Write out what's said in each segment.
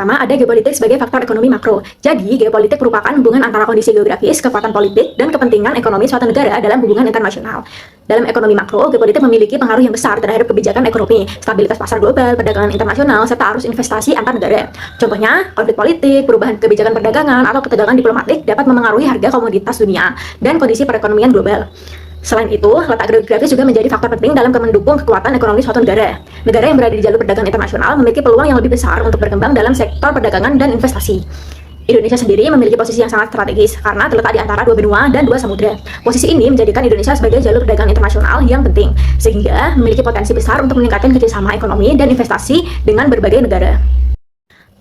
pertama, ada geopolitik sebagai faktor ekonomi makro. Jadi, geopolitik merupakan hubungan antara kondisi geografis, kekuatan politik, dan kepentingan ekonomi suatu negara dalam hubungan internasional. Dalam ekonomi makro, geopolitik memiliki pengaruh yang besar terhadap kebijakan ekonomi, stabilitas pasar global, perdagangan internasional, serta arus investasi antar negara. Contohnya, konflik politik, perubahan kebijakan perdagangan, atau ketegangan diplomatik dapat memengaruhi harga komoditas dunia dan kondisi perekonomian global. Selain itu, letak geografis juga menjadi faktor penting dalam mendukung kekuatan ekonomi suatu negara. Negara yang berada di jalur perdagangan internasional memiliki peluang yang lebih besar untuk berkembang dalam sektor perdagangan dan investasi. Indonesia sendiri memiliki posisi yang sangat strategis karena terletak di antara dua benua dan dua samudra. Posisi ini menjadikan Indonesia sebagai jalur perdagangan internasional yang penting, sehingga memiliki potensi besar untuk meningkatkan kerjasama ekonomi dan investasi dengan berbagai negara.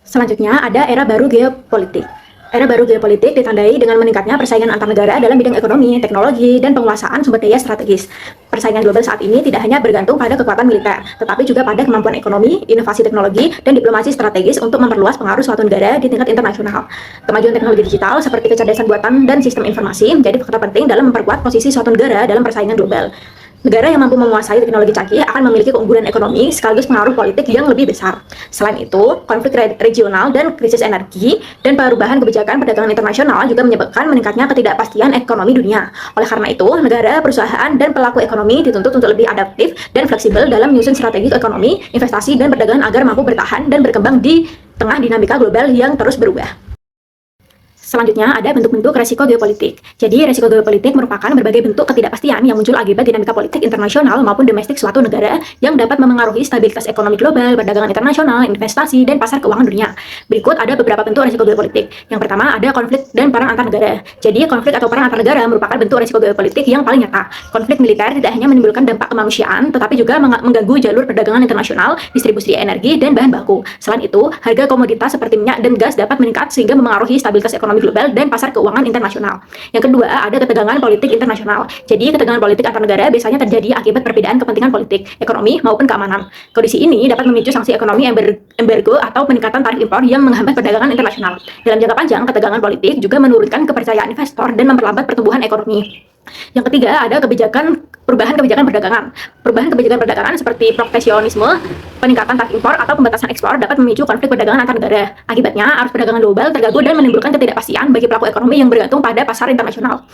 Selanjutnya, ada era baru geopolitik. Era baru geopolitik ditandai dengan meningkatnya persaingan antar negara dalam bidang ekonomi, teknologi, dan penguasaan sumber daya strategis. Persaingan global saat ini tidak hanya bergantung pada kekuatan militer, tetapi juga pada kemampuan ekonomi, inovasi teknologi, dan diplomasi strategis untuk memperluas pengaruh suatu negara di tingkat internasional. Kemajuan teknologi digital seperti kecerdasan buatan dan sistem informasi menjadi faktor penting dalam memperkuat posisi suatu negara dalam persaingan global. Negara yang mampu menguasai teknologi canggih akan memiliki keunggulan ekonomi sekaligus pengaruh politik yang lebih besar. Selain itu, konflik regional dan krisis energi dan perubahan kebijakan perdagangan internasional juga menyebabkan meningkatnya ketidakpastian ekonomi dunia. Oleh karena itu, negara, perusahaan, dan pelaku ekonomi dituntut untuk lebih adaptif dan fleksibel dalam menyusun strategi ekonomi, investasi, dan perdagangan agar mampu bertahan dan berkembang di tengah dinamika global yang terus berubah. Selanjutnya, ada bentuk-bentuk resiko geopolitik. Jadi, resiko geopolitik merupakan berbagai bentuk ketidakpastian yang muncul akibat dinamika politik internasional maupun domestik suatu negara yang dapat memengaruhi stabilitas ekonomi global, perdagangan internasional, investasi, dan pasar keuangan dunia. Berikut ada beberapa bentuk resiko geopolitik. Yang pertama, ada konflik dan perang antar negara. Jadi, konflik atau perang antar negara merupakan bentuk resiko geopolitik yang paling nyata. Konflik militer tidak hanya menimbulkan dampak kemanusiaan, tetapi juga mengganggu jalur perdagangan internasional, distribusi energi, dan bahan baku. Selain itu, harga komoditas seperti minyak dan gas dapat meningkat sehingga memengaruhi stabilitas ekonomi global dan pasar keuangan internasional. Yang kedua, ada ketegangan politik internasional. Jadi, ketegangan politik antar negara biasanya terjadi akibat perbedaan kepentingan politik, ekonomi, maupun keamanan. Kondisi ini dapat memicu sanksi ekonomi embargo atau peningkatan tarif impor yang menghambat perdagangan internasional. Dalam jangka panjang, ketegangan politik juga menurunkan kepercayaan investor dan memperlambat pertumbuhan ekonomi. Yang ketiga, ada perubahan kebijakan perdagangan. Perubahan kebijakan perdagangan seperti proteksionisme, peningkatan tarif impor, atau pembatasan ekspor dapat memicu konflik perdagangan antar negara. Akibatnya, arus perdagangan global terganggu dan menimbulkan ketidakpastian bagi pelaku ekonomi yang bergantung pada pasar internasional.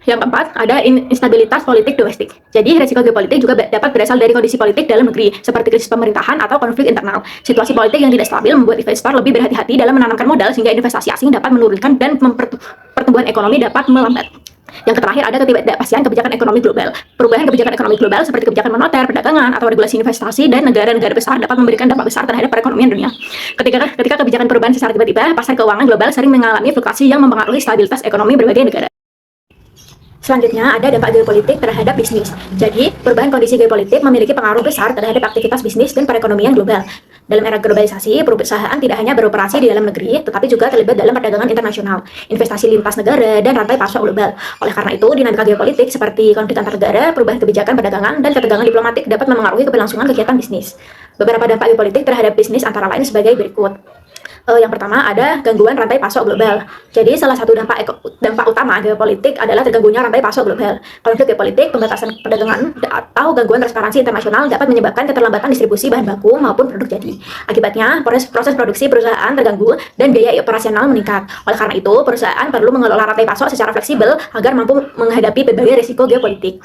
Yang keempat, ada instabilitas politik domestik. Jadi, resiko geopolitik juga dapat berasal dari kondisi politik dalam negeri, seperti krisis pemerintahan atau konflik internal. Situasi politik yang tidak stabil membuat investor lebih berhati-hati dalam menanamkan modal sehingga investasi asing dapat menurunkan dan pertumbuhan ekonomi dapat melambat. Yang terakhir, ada ketidakpastian kebijakan ekonomi global. Perubahan kebijakan ekonomi global seperti kebijakan moneter, perdagangan, atau regulasi investasi dan negara-negara besar dapat memberikan dampak besar terhadap perekonomian dunia. Ketika kebijakan perubahan secara tiba-tiba, pasar keuangan global sering mengalami fluktuasi yang mempengaruhi stabilitas ekonomi berbagai negara. Selanjutnya, ada dampak geopolitik terhadap bisnis. Jadi, perubahan kondisi geopolitik memiliki pengaruh besar terhadap aktivitas bisnis dan perekonomian global. Dalam era globalisasi, perusahaan tidak hanya beroperasi di dalam negeri, tetapi juga terlibat dalam perdagangan internasional, investasi lintas negara, dan rantai pasok global. Oleh karena itu, dinamika geopolitik seperti konflik antar negara, perubahan kebijakan perdagangan, dan ketegangan diplomatik dapat memengaruhi keberlangsungan kegiatan bisnis. Beberapa dampak geopolitik terhadap bisnis antara lain sebagai berikut. Yang pertama, ada gangguan rantai pasok global. Jadi, salah satu dampak utama geopolitik adalah terganggunya rantai pasok global. Konflik geopolitik, pembatasan perdagangan, atau gangguan transparansi internasional dapat menyebabkan keterlambatan distribusi bahan baku maupun produk jadi. Akibatnya, proses produksi perusahaan terganggu dan biaya operasional meningkat. Oleh karena itu, perusahaan perlu mengelola rantai pasok secara fleksibel agar mampu menghadapi berbagai risiko geopolitik.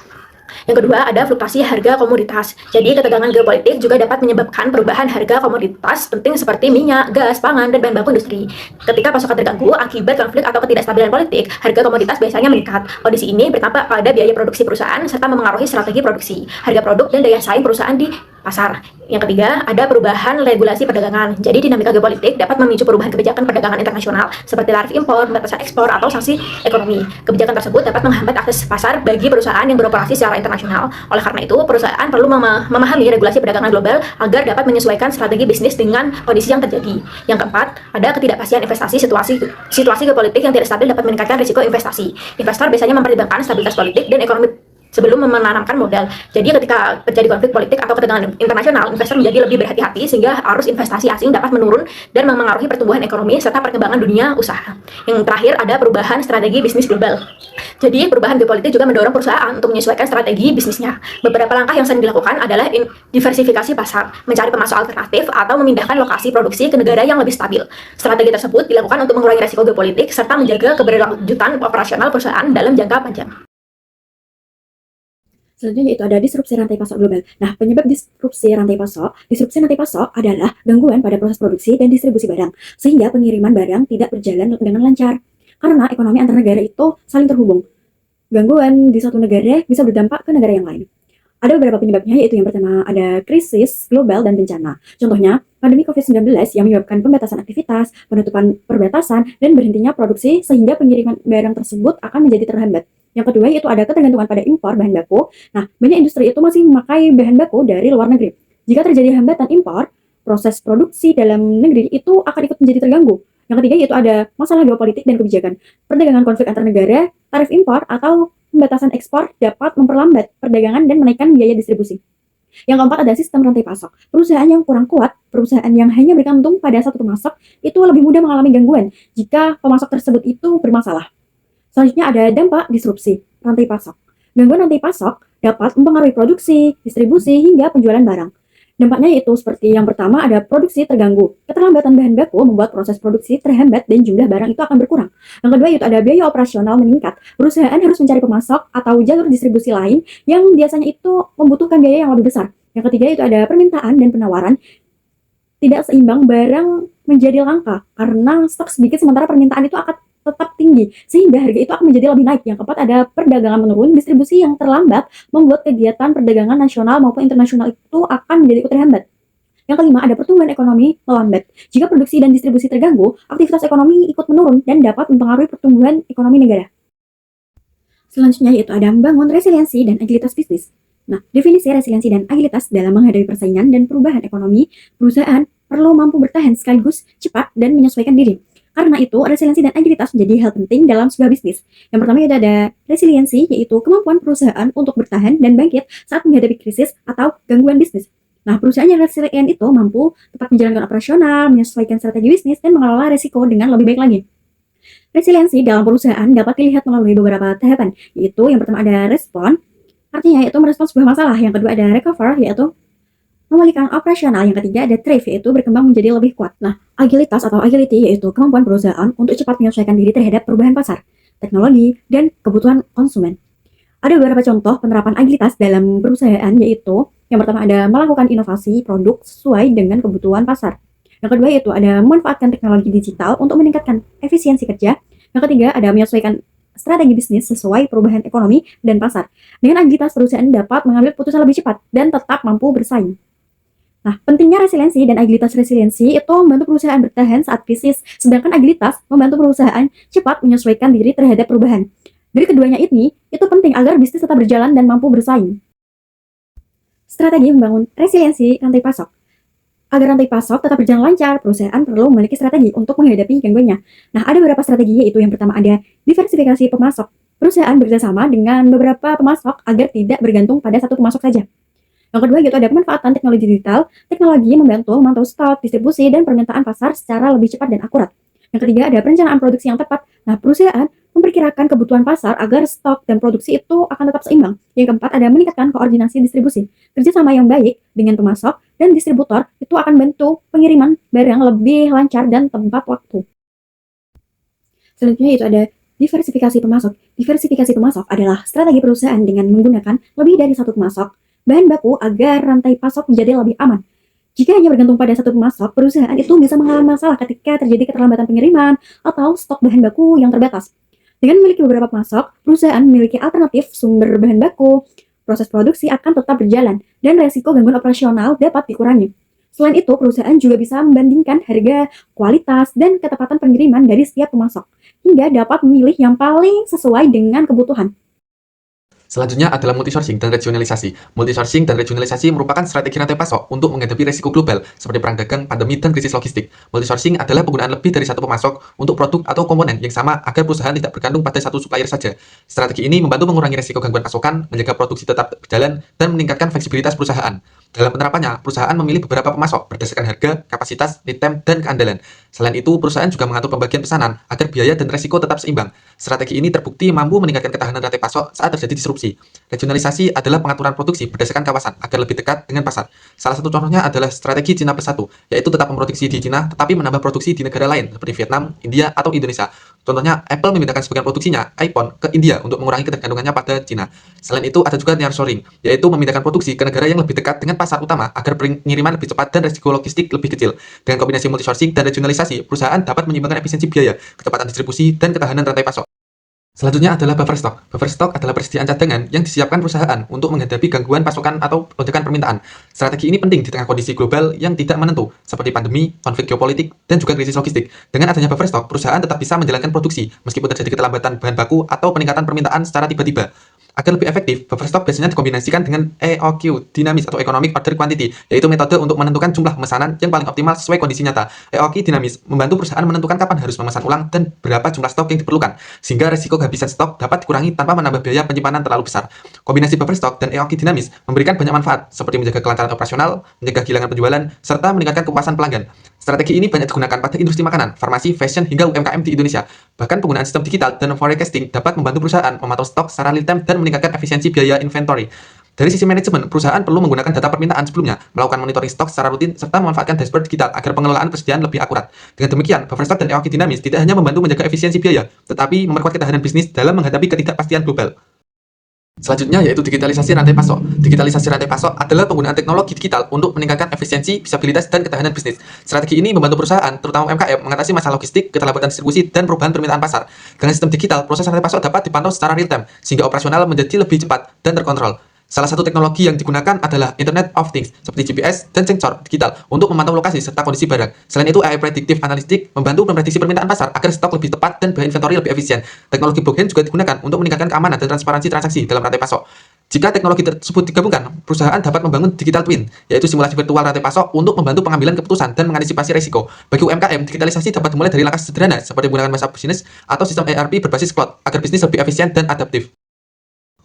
Yang kedua, ada fluktuasi harga komoditas. Jadi, ketegangan geopolitik juga dapat menyebabkan perubahan harga komoditas penting seperti minyak, gas, pangan, dan bahan baku industri. Ketika pasokan terganggu akibat konflik atau ketidakstabilan politik, harga komoditas biasanya meningkat. Kondisi ini berdampak pada biaya produksi perusahaan serta memengaruhi strategi produksi, harga produk, dan daya saing perusahaan di pasar. Yang ketiga, ada perubahan regulasi perdagangan. Jadi, dinamika geopolitik dapat memicu perubahan kebijakan perdagangan internasional seperti tarif impor, pembatasan ekspor, atau sanksi ekonomi. Kebijakan tersebut dapat menghambat akses pasar bagi perusahaan yang beroperasi secara internasional. Oleh karena itu, perusahaan perlu memahami regulasi perdagangan global agar dapat menyesuaikan strategi bisnis dengan kondisi yang terjadi. Yang keempat, ada ketidakpastian investasi. Situasi geopolitik yang tidak stabil dapat meningkatkan risiko investasi. Investor biasanya mempertimbangkan stabilitas politik dan ekonomi sebelum menanamkan modal. Jadi ketika terjadi konflik politik atau ketegangan internasional, investor menjadi lebih berhati-hati sehingga arus investasi asing dapat menurun dan memengaruhi pertumbuhan ekonomi serta perkembangan dunia usaha. Yang terakhir ada perubahan strategi bisnis global. Jadi perubahan geopolitik juga mendorong perusahaan untuk menyesuaikan strategi bisnisnya. Beberapa langkah yang sering dilakukan adalah diversifikasi pasar, mencari pemasok alternatif, atau memindahkan lokasi produksi ke negara yang lebih stabil. Strategi tersebut dilakukan untuk mengurangi risiko geopolitik serta menjaga keberlanjutan operasional perusahaan dalam jangka panjang. Selanjutnya itu ada disrupsi rantai pasok global. Nah, penyebab disrupsi rantai pasok adalah gangguan pada proses produksi dan distribusi barang, sehingga pengiriman barang tidak berjalan dengan lancar. Karena ekonomi antar negara itu saling terhubung. Gangguan di satu negara bisa berdampak ke negara yang lain. Ada beberapa penyebabnya, yaitu yang pertama ada krisis global dan bencana. Contohnya, pandemi COVID-19 yang menyebabkan pembatasan aktivitas, penutupan perbatasan, dan berhentinya produksi sehingga pengiriman barang tersebut akan menjadi terhambat. Yang kedua itu ada ketergantungan pada impor bahan baku. Nah, banyak industri itu masih memakai bahan baku dari luar negeri. Jika terjadi hambatan impor, proses produksi dalam negeri itu akan ikut menjadi terganggu. Yang ketiga yaitu ada masalah geopolitik dan kebijakan. Perdagangan konflik antar negara, tarif impor, atau pembatasan ekspor dapat memperlambat perdagangan dan menaikkan biaya distribusi. Yang keempat ada sistem rantai pasok. Perusahaan yang kurang kuat, perusahaan yang hanya bergantung pada satu pemasok, itu lebih mudah mengalami gangguan jika pemasok tersebut itu bermasalah. Selanjutnya ada dampak disrupsi rantai pasok. Gangguan rantai pasok dapat mempengaruhi produksi, distribusi, hingga penjualan barang. Dampaknya yaitu seperti yang pertama ada produksi terganggu. Keterlambatan bahan baku membuat proses produksi terhambat dan jumlah barang itu akan berkurang. Yang kedua yaitu ada biaya operasional meningkat. Perusahaan harus mencari pemasok atau jalur distribusi lain yang biasanya itu membutuhkan biaya yang lebih besar. Yang ketiga itu ada permintaan dan penawaran tidak seimbang, barang menjadi langka karena stok sedikit sementara permintaan itu akan tetap tinggi sehingga harga itu akan menjadi lebih naik. Yang keempat ada perdagangan menurun, distribusi yang terlambat membuat kegiatan perdagangan nasional maupun internasional itu akan menjadi terhambat. Yang kelima ada pertumbuhan ekonomi melambat. Jika produksi dan distribusi terganggu, aktivitas ekonomi ikut menurun dan dapat mempengaruhi pertumbuhan ekonomi negara. Selanjutnya yaitu ada membangun resiliensi dan agilitas bisnis. Nah, definisi resiliensi dan agilitas dalam menghadapi persaingan dan perubahan ekonomi, perusahaan perlu mampu bertahan sekaligus cepat dan menyesuaikan diri. Karena itu, resiliensi dan agilitas menjadi hal penting dalam sebuah bisnis. Yang pertama itu ada resiliensi, yaitu kemampuan perusahaan untuk bertahan dan bangkit saat menghadapi krisis atau gangguan bisnis. Nah, perusahaan yang resilient itu mampu tetap menjalankan operasional, menyesuaikan strategi bisnis, dan mengelola risiko dengan lebih baik lagi. Resiliensi dalam perusahaan dapat dilihat melalui beberapa tahapan, yaitu yang pertama ada respon, artinya yaitu merespons sebuah masalah. Yang kedua ada recover, yaitu memulihkan operasional. Yang ketiga ada thrive, yaitu berkembang menjadi lebih kuat. Nah, agilitas atau agility yaitu kemampuan perusahaan untuk cepat menyesuaikan diri terhadap perubahan pasar, teknologi, dan kebutuhan konsumen. Ada beberapa contoh penerapan agilitas dalam perusahaan, yaitu yang pertama ada melakukan inovasi produk sesuai dengan kebutuhan pasar. Yang kedua yaitu ada memanfaatkan teknologi digital untuk meningkatkan efisiensi kerja. Yang ketiga ada menyesuaikan strategi bisnis sesuai perubahan ekonomi dan pasar. Dengan agilitas perusahaan dapat mengambil putusan lebih cepat dan tetap mampu bersaing. Nah, pentingnya resiliensi dan agilitas. Resiliensi itu membantu perusahaan bertahan saat krisis, sedangkan agilitas membantu perusahaan cepat menyesuaikan diri terhadap perubahan. Dari keduanya ini, itu penting agar bisnis tetap berjalan dan mampu bersaing. Strategi membangun resiliensi rantai pasok. Agar rantai pasok tetap berjalan lancar, perusahaan perlu memiliki strategi untuk menghadapi gangguannya. Nah, ada beberapa strategi, yaitu yang pertama ada diversifikasi pemasok. Perusahaan bekerjasama dengan beberapa pemasok agar tidak bergantung pada satu pemasok saja. Yang kedua yaitu ada pemanfaatan teknologi digital. Teknologi membantu memantau stok, distribusi, dan permintaan pasar secara lebih cepat dan akurat. Yang ketiga ada perencanaan produksi yang tepat. Nah, perusahaan memperkirakan kebutuhan pasar agar stok dan produksi itu akan tetap seimbang. Yang keempat ada meningkatkan koordinasi distribusi. Kerjasama yang baik dengan pemasok dan distributor itu akan membantu pengiriman barang lebih lancar dan tepat waktu. Selanjutnya itu ada diversifikasi pemasok. Diversifikasi pemasok adalah strategi perusahaan dengan menggunakan lebih dari satu pemasok bahan baku agar rantai pasok menjadi lebih aman. Jika hanya bergantung pada satu pemasok, perusahaan itu bisa mengalami masalah ketika terjadi keterlambatan pengiriman atau stok bahan baku yang terbatas. Dengan memiliki beberapa pemasok, perusahaan memiliki alternatif sumber bahan baku, proses produksi akan tetap berjalan, dan resiko gangguan operasional dapat dikurangi. Selain itu, perusahaan juga bisa membandingkan harga, kualitas, dan ketepatan pengiriman dari setiap pemasok, hingga dapat memilih yang paling sesuai dengan kebutuhan. Selanjutnya adalah multisourcing dan regionalisasi. Multisourcing dan regionalisasi merupakan strategi rantai pasok untuk menghadapi resiko global seperti perang dagang, pandemi, dan krisis logistik. Multisourcing adalah penggunaan lebih dari satu pemasok untuk produk atau komponen yang sama agar perusahaan tidak bergantung pada satu supplier saja. Strategi ini membantu mengurangi resiko gangguan pasokan, menjaga produksi tetap berjalan, dan meningkatkan fleksibilitas perusahaan. Dalam penerapannya, perusahaan memilih beberapa pemasok berdasarkan harga, kapasitas, lead time, dan keandalan. Selain itu, perusahaan juga mengatur pembagian pesanan agar biaya dan resiko tetap seimbang. Strategi ini terbukti mampu meningkatkan ketahanan rantai pasok saat terjadi disrupsi. Regionalisasi adalah pengaturan produksi berdasarkan kawasan agar lebih dekat dengan pasar. Salah satu contohnya adalah strategi Cina Plus 1, yaitu tetap memproduksi di Cina tetapi menambah produksi di negara lain seperti Vietnam, India, atau Indonesia. Contohnya, Apple memindahkan sebagian produksinya, iPhone, ke India untuk mengurangi ketergantungannya pada Cina. Selain itu, ada juga nearshoring, yaitu memindahkan produksi ke negara yang lebih dekat dengan pasar utama agar pengiriman lebih cepat dan risiko logistik lebih kecil. Dengan kombinasi multisourcing dan regionalisasi, perusahaan dapat menyeimbangkan efisiensi biaya, kecepatan distribusi, dan ketahanan rantai pasok. Selanjutnya adalah buffer stock. Buffer stock adalah persediaan cadangan yang disiapkan perusahaan untuk menghadapi gangguan pasokan atau lonjakan permintaan. Strategi ini penting di tengah kondisi global yang tidak menentu, seperti pandemi, konflik geopolitik, dan juga krisis logistik. Dengan adanya buffer stock, perusahaan tetap bisa menjalankan produksi meskipun terjadi keterlambatan bahan baku atau peningkatan permintaan secara tiba-tiba. Agar lebih efektif, buffer stock biasanya dikombinasikan dengan EOQ, dinamis atau Economic Order Quantity, yaitu metode untuk menentukan jumlah pemesanan yang paling optimal sesuai kondisi nyata. EOQ dinamis membantu perusahaan menentukan kapan harus memesan ulang dan berapa jumlah stok yang diperlukan, sehingga risiko kehabisan stok dapat dikurangi tanpa menambah biaya penyimpanan terlalu besar. Kombinasi buffer stock dan EOQ dinamis memberikan banyak manfaat, seperti menjaga kelancaran operasional, mencegah kehilangan penjualan, serta meningkatkan kepuasan pelanggan. Strategi ini banyak digunakan pada industri makanan, farmasi, fashion, hingga UMKM di Indonesia. Bahkan penggunaan sistem digital dan forecasting dapat membantu perusahaan memantau stok secara real time dan meningkatkan efisiensi biaya inventory. Dari sisi manajemen, perusahaan perlu menggunakan data permintaan sebelumnya, melakukan monitoring stok secara rutin, serta memanfaatkan dashboard digital agar pengelolaan persediaan lebih akurat. Dengan demikian, buffer stock dan EOQ dinamis tidak hanya membantu menjaga efisiensi biaya, tetapi memperkuat ketahanan bisnis dalam menghadapi ketidakpastian global. Selanjutnya yaitu digitalisasi rantai pasok. Digitalisasi rantai pasok adalah penggunaan teknologi digital untuk meningkatkan efisiensi, visibilitas, dan ketahanan bisnis. Strategi ini membantu perusahaan, terutama UMKM, mengatasi masalah logistik, keterlambatan distribusi, dan perubahan permintaan pasar. Dengan sistem digital, proses rantai pasok dapat dipantau secara real time, sehingga operasional menjadi lebih cepat dan terkontrol. Salah satu teknologi yang digunakan adalah Internet of Things, seperti GPS dan sensor digital untuk memantau lokasi serta kondisi barang. Selain itu, AI Predictive Analytics membantu memprediksi permintaan pasar agar stok lebih tepat dan bahan inventory lebih efisien. Teknologi blockchain juga digunakan untuk meningkatkan keamanan dan transparansi transaksi dalam rantai pasok. Jika teknologi tersebut digabungkan, perusahaan dapat membangun digital twin, yaitu simulasi virtual rantai pasok untuk membantu pengambilan keputusan dan mengantisipasi risiko. Bagi UMKM, digitalisasi dapat dimulai dari langkah sederhana seperti menggunakan masa bisnis atau sistem ERP berbasis cloud agar bisnis lebih efisien dan adaptif.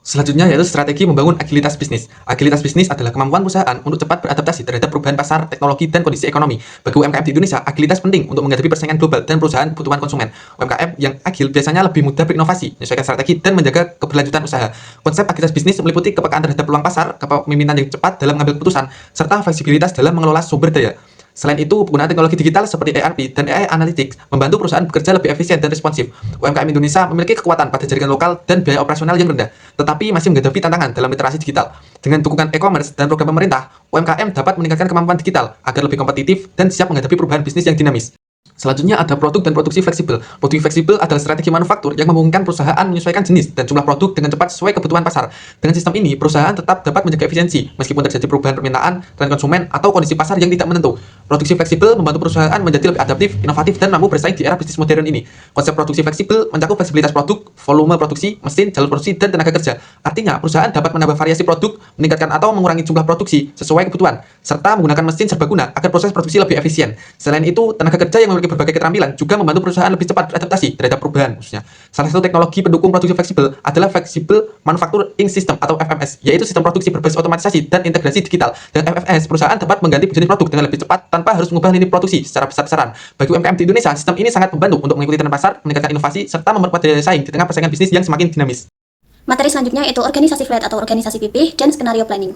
Selanjutnya yaitu strategi membangun agilitas bisnis. Agilitas bisnis adalah kemampuan perusahaan untuk cepat beradaptasi terhadap perubahan pasar, teknologi, dan kondisi ekonomi. Bagi UMKM di Indonesia, agilitas penting untuk menghadapi persaingan global dan perusahaan kebutuhan konsumen. UMKM yang agil biasanya lebih mudah berinovasi, menyesuaikan strategi, dan menjaga keberlanjutan usaha. Konsep agilitas bisnis meliputi kepekaan terhadap peluang pasar, kepemimpinan yang cepat dalam mengambil keputusan, serta fleksibilitas dalam mengelola sumber daya. Selain itu, penggunaan teknologi digital seperti ERP dan AI Analytics membantu perusahaan bekerja lebih efisien dan responsif. UMKM Indonesia memiliki kekuatan pada jaringan lokal dan biaya operasional yang rendah, tetapi masih menghadapi tantangan dalam literasi digital. Dengan dukungan e-commerce dan program pemerintah, UMKM dapat meningkatkan kemampuan digital agar lebih kompetitif dan siap menghadapi perubahan bisnis yang dinamis. Selanjutnya ada produk dan produksi fleksibel. Produksi fleksibel adalah strategi manufaktur yang memungkinkan perusahaan menyesuaikan jenis dan jumlah produk dengan cepat sesuai kebutuhan pasar. Dengan sistem ini, perusahaan tetap dapat menjaga efisiensi meskipun terjadi perubahan permintaan, tren konsumen, atau kondisi pasar yang tidak menentu. Produksi fleksibel membantu perusahaan menjadi lebih adaptif, inovatif, dan mampu bersaing di era bisnis modern ini. Konsep produksi fleksibel mencakup fleksibilitas produk, volume produksi, mesin, jalur produksi, dan tenaga kerja. Artinya, perusahaan dapat menambah variasi produk, meningkatkan atau mengurangi jumlah produksi sesuai kebutuhan, serta menggunakan mesin serbaguna agar proses produksi lebih efisien. Selain itu, tenaga kerja yang memiliki berbagai keterampilan juga membantu perusahaan lebih cepat beradaptasi terhadap perubahan khususnya. Salah satu teknologi pendukung produksi fleksibel adalah Flexible Manufacturing System atau FMS, yaitu sistem produksi berbasis otomatisasi dan integrasi digital. Dengan FMS, perusahaan dapat mengganti jenis produk dengan lebih cepat tanpa harus mengubah lini produksi secara besar-besaran. Bagi UMKM di Indonesia, sistem ini sangat membantu untuk mengikuti tren pasar, meningkatkan inovasi, serta memperkuat daya saing di tengah persaingan bisnis yang semakin dinamis. Materi selanjutnya yaitu organisasi flat atau organisasi pipih dan skenario planning.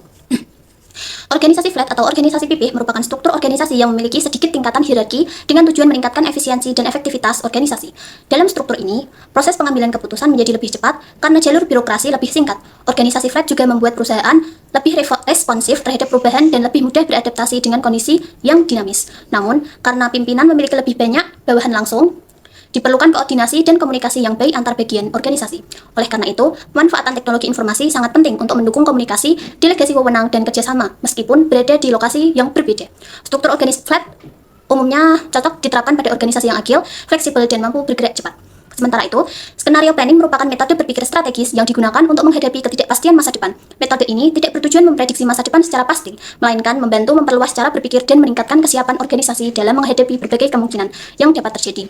Organisasi flat atau organisasi pipih merupakan struktur organisasi yang memiliki sedikit tingkatan hierarki dengan tujuan meningkatkan efisiensi dan efektivitas organisasi. Dalam struktur ini, proses pengambilan keputusan menjadi lebih cepat karena jalur birokrasi lebih singkat. Organisasi flat juga membuat perusahaan lebih responsif terhadap perubahan dan lebih mudah beradaptasi dengan kondisi yang dinamis. Namun, karena pimpinan memiliki lebih banyak bawahan langsung, diperlukan koordinasi dan komunikasi yang baik antar bagian organisasi. Oleh karena itu, pemanfaatan teknologi informasi sangat penting untuk mendukung komunikasi, delegasi wewenang, dan kerjasama, meskipun berada di lokasi yang berbeda. Struktur organisasi flat umumnya cocok diterapkan pada organisasi yang agil, fleksibel, dan mampu bergerak cepat. Sementara itu, skenario planning merupakan metode berpikir strategis yang digunakan untuk menghadapi ketidakpastian masa depan. Metode ini tidak bertujuan memprediksi masa depan secara pasti, melainkan membantu memperluas cara berpikir dan meningkatkan kesiapan organisasi dalam menghadapi berbagai kemungkinan yang dapat terjadi.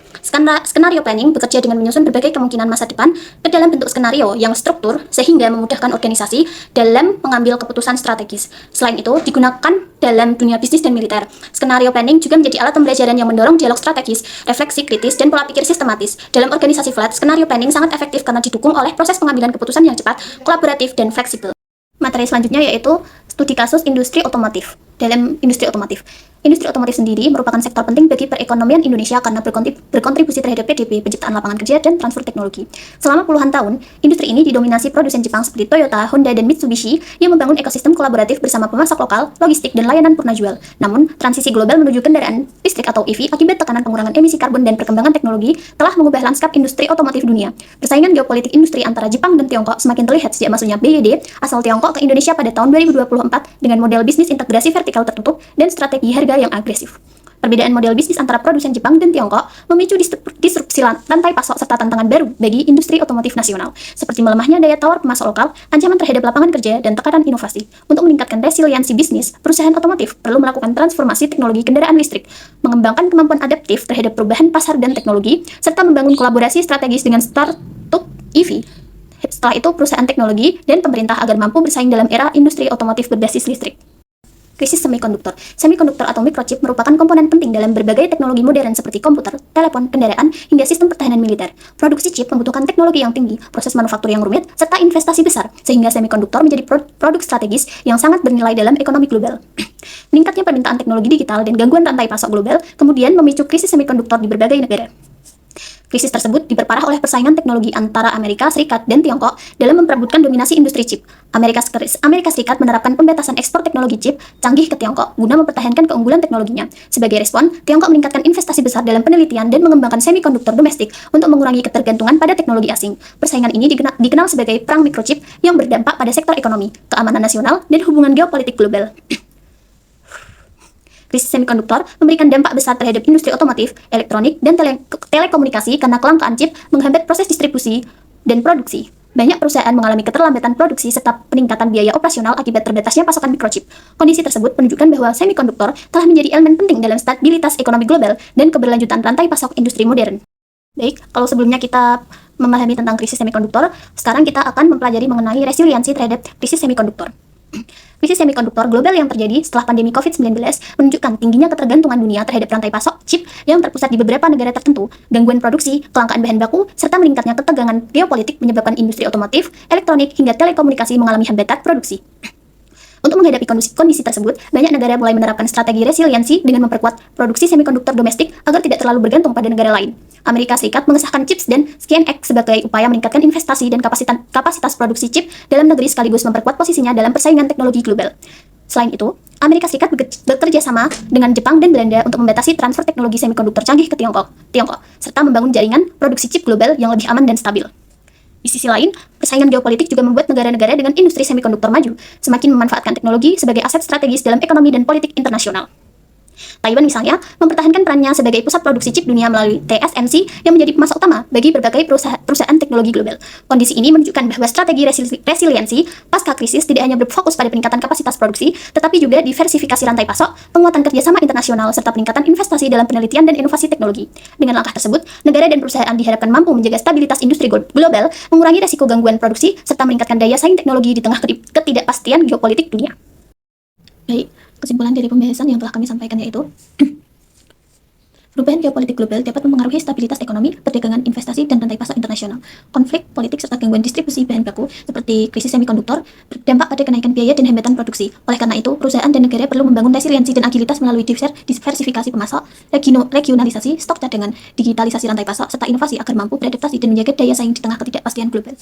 Skenario planning bekerja dengan menyusun berbagai kemungkinan masa depan ke dalam bentuk skenario yang struktur sehingga memudahkan organisasi dalam mengambil keputusan strategis. Selain itu, digunakan dalam dunia bisnis dan militer. Skenario planning juga menjadi alat pembelajaran yang mendorong dialog strategis, refleksi kritis, dan pola pikir sistematis. Dalam organisasi flat, skenario planning sangat efektif karena didukung oleh proses pengambilan keputusan yang cepat, kolaboratif, dan fleksibel. Materi selanjutnya yaitu studi kasus industri otomotif. Dalam industri otomotif sendiri merupakan sektor penting bagi perekonomian Indonesia karena berkontribusi terhadap PDB, penciptaan lapangan kerja, dan transfer teknologi. Selama puluhan tahun, industri ini didominasi produsen Jepang seperti Toyota, Honda, dan Mitsubishi yang membangun ekosistem kolaboratif bersama pemasok lokal, logistik, dan layanan purna jual. Namun, transisi global menuju kendaraan listrik atau EV akibat tekanan pengurangan emisi karbon dan perkembangan teknologi telah mengubah lanskap industri otomotif dunia. Persaingan geopolitik industri antara Jepang dan Tiongkok semakin terlihat sejak masuknya BYD asal Tiongkok ke Indonesia pada tahun 2024 dengan model bisnis integrasi vertikal tertutup dan strategi harga yang agresif. Perbedaan model bisnis antara produsen Jepang dan Tiongkok memicu disrupsi rantai pasok serta tantangan baru bagi industri otomotif nasional, seperti melemahnya daya tawar pemasok lokal, ancaman terhadap lapangan kerja, dan tekanan inovasi. Untuk meningkatkan resiliensi bisnis, perusahaan otomotif perlu melakukan transformasi teknologi kendaraan listrik, mengembangkan kemampuan adaptif terhadap perubahan pasar dan teknologi, serta membangun kolaborasi strategis dengan startup EV. Setelah itu, perusahaan teknologi dan pemerintah agar mampu bersaing dalam era industri otomotif berbasis listrik. Krisis semikonduktor. Semikonduktor atau microchip merupakan komponen penting dalam berbagai teknologi modern seperti komputer, telepon, kendaraan, hingga sistem pertahanan militer. Produksi chip membutuhkan teknologi yang tinggi, proses manufaktur yang rumit, serta investasi besar, sehingga semikonduktor menjadi produk strategis yang sangat bernilai dalam ekonomi global. Meningkatnya permintaan teknologi digital dan gangguan rantai pasok global kemudian memicu krisis semikonduktor di berbagai negara. Krisis tersebut diperparah oleh persaingan teknologi antara Amerika Serikat dan Tiongkok dalam memperebutkan dominasi industri chip. Amerika Serikat menerapkan pembatasan ekspor teknologi chip canggih ke Tiongkok guna mempertahankan keunggulan teknologinya. Sebagai respon, Tiongkok meningkatkan investasi besar dalam penelitian dan mengembangkan semikonduktor domestik untuk mengurangi ketergantungan pada teknologi asing. Persaingan ini dikenal sebagai perang microchip yang berdampak pada sektor ekonomi, keamanan nasional, dan hubungan geopolitik global. Krisis semikonduktor memberikan dampak besar terhadap industri otomotif, elektronik, dan telekomunikasi karena kelangkaan chip menghambat proses distribusi dan produksi. Banyak perusahaan mengalami keterlambatan produksi serta peningkatan biaya operasional akibat terbatasnya pasokan microchip. Kondisi tersebut menunjukkan bahwa semikonduktor telah menjadi elemen penting dalam stabilitas ekonomi global dan keberlanjutan rantai pasok industri modern. Baik, kalau sebelumnya kita memahami tentang krisis semikonduktor, sekarang kita akan mempelajari mengenai resiliensi terhadap krisis semikonduktor. Krisis semikonduktor global yang terjadi setelah pandemi COVID-19 menunjukkan tingginya ketergantungan dunia terhadap rantai pasok chip yang terpusat di beberapa negara tertentu, gangguan produksi, kelangkaan bahan baku, serta meningkatnya ketegangan geopolitik menyebabkan industri otomotif, elektronik, hingga telekomunikasi mengalami hambatan produksi. Untuk menghadapi kondisi tersebut, banyak negara mulai menerapkan strategi resiliensi dengan memperkuat produksi semikonduktor domestik agar tidak terlalu bergantung pada negara lain. Amerika Serikat mengesahkan CHIPS dan Science Act sebagai upaya meningkatkan investasi dan kapasitas produksi chip dalam negeri sekaligus memperkuat posisinya dalam persaingan teknologi global. Selain itu, Amerika Serikat bekerja sama dengan Jepang dan Belanda untuk membatasi transfer teknologi semikonduktor canggih ke Tiongkok, serta membangun jaringan produksi chip global yang lebih aman dan stabil. Di sisi lain, persaingan geopolitik juga membuat negara-negara dengan industri semikonduktor maju semakin memanfaatkan teknologi sebagai aset strategis dalam ekonomi dan politik internasional. Taiwan misalnya mempertahankan perannya sebagai pusat produksi chip dunia melalui TSMC yang menjadi pemasok utama bagi berbagai perusahaan teknologi global. Kondisi ini menunjukkan bahwa strategi resiliensi pasca krisis tidak hanya berfokus pada peningkatan kapasitas produksi, tetapi juga diversifikasi rantai pasok, penguatan kerjasama internasional, serta peningkatan investasi dalam penelitian dan inovasi teknologi. Dengan langkah tersebut, negara dan perusahaan diharapkan mampu menjaga stabilitas industri global, mengurangi risiko gangguan produksi, serta meningkatkan daya saing teknologi di tengah ketidakpastian geopolitik dunia. Baik, kesimpulan dari pembahasan yang telah kami sampaikan yaitu perubahan geopolitik global dapat mempengaruhi stabilitas ekonomi, perdagangan, investasi, dan rantai pasok internasional. Konflik politik serta gangguan distribusi bahan baku seperti krisis semikonduktor berdampak pada kenaikan biaya dan hambatan produksi. Oleh karena itu, perusahaan dan negara perlu membangun resiliensi dan agilitas melalui diversifikasi pemasok, regionalisasi stok cadangan, digitalisasi rantai pasok, serta inovasi agar mampu beradaptasi dan menjaga daya saing di tengah ketidakpastian global.